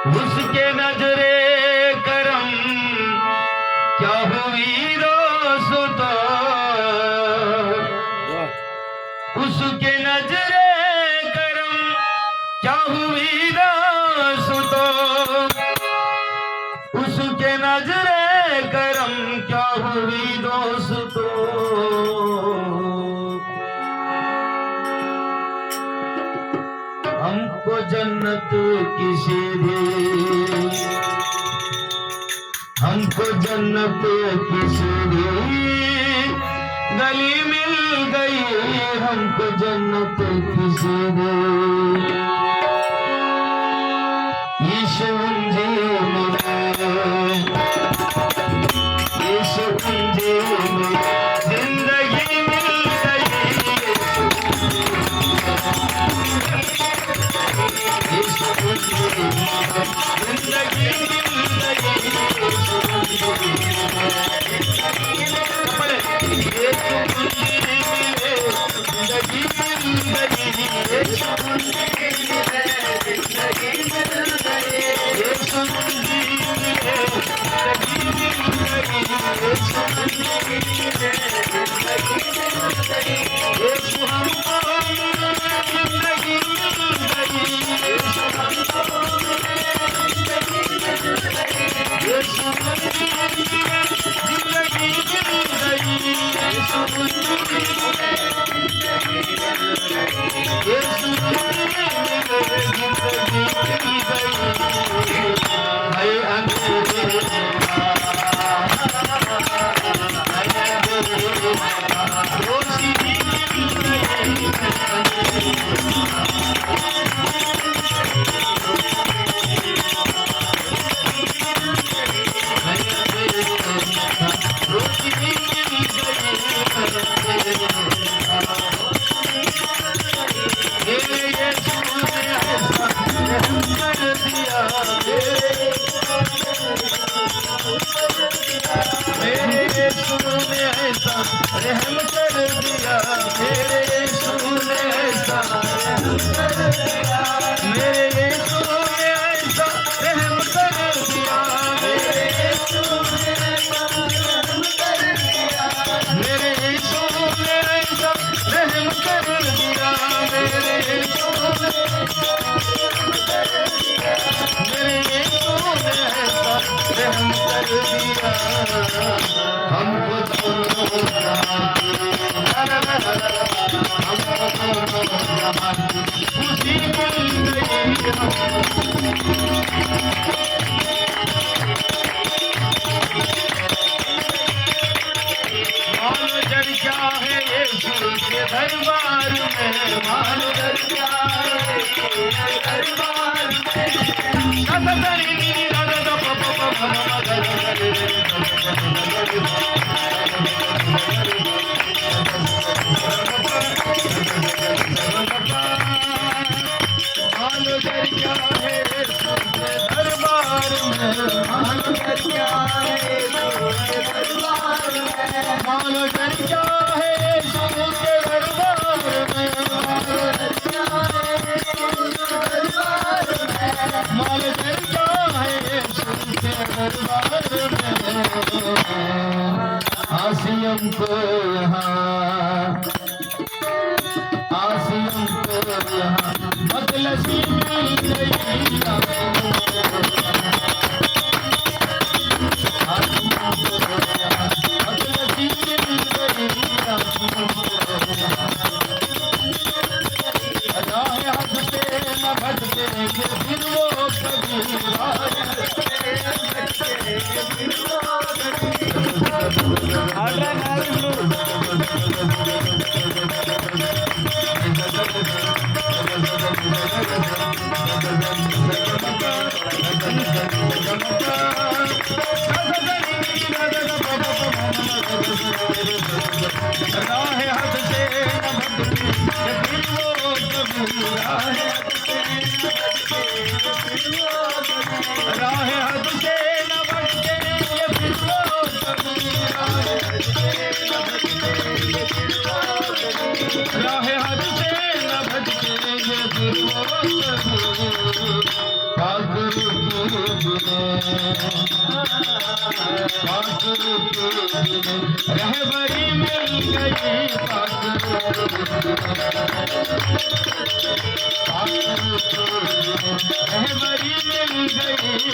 उसके नजरे करम क्या हुई दोस्तों, उसके नजरे करम क्या हुई दोस्तों, उसके नजरे करम क्या हुई दोस्तों। हमको जन्नत किसी दी, हमको जन्नत किसी दी गली मिल गई, हमको जन्नत किसी दी यीशु मुझे मिला, यीशु मुझे मिला, जिंदगी मिल गई, यीशु मुझे मिला, जिंदगी मिल गई, रहम कर दिया मेरे यीशु ने ऐसा, मेरे यीशु ने ऐसा रहम कर दिया, मेरे यीशु ने ऐसा रहम कर दिया, मेरे यीशु ने ऐसा रहम कर दिया, मेरे यीशु ने मेरे यीशु ने ऐसा रहम कर दिया। हमको खुशी मिल गई, मानो जड़ क्या है यीशु के दरबार में, मानो जड़ क्या है दरबार में, मानो जड़ क्या है दरबार में, मानो जड़ क्या है दरबार में, मानो जड़ क्या है के दरबार में, मानो जड़ क्या है के दरबार में, आसियम को यहाँ, आसियम को यहाँ मतलसी मिल गई, मतलसी मिल गई, राह हद से न भटकेंगे फिर वो कभी, राह हद से न भटके फिर वो कभी, राह हद से न भटके फिर वो कभी, रहबरी मिल गई रहबरी मिल गई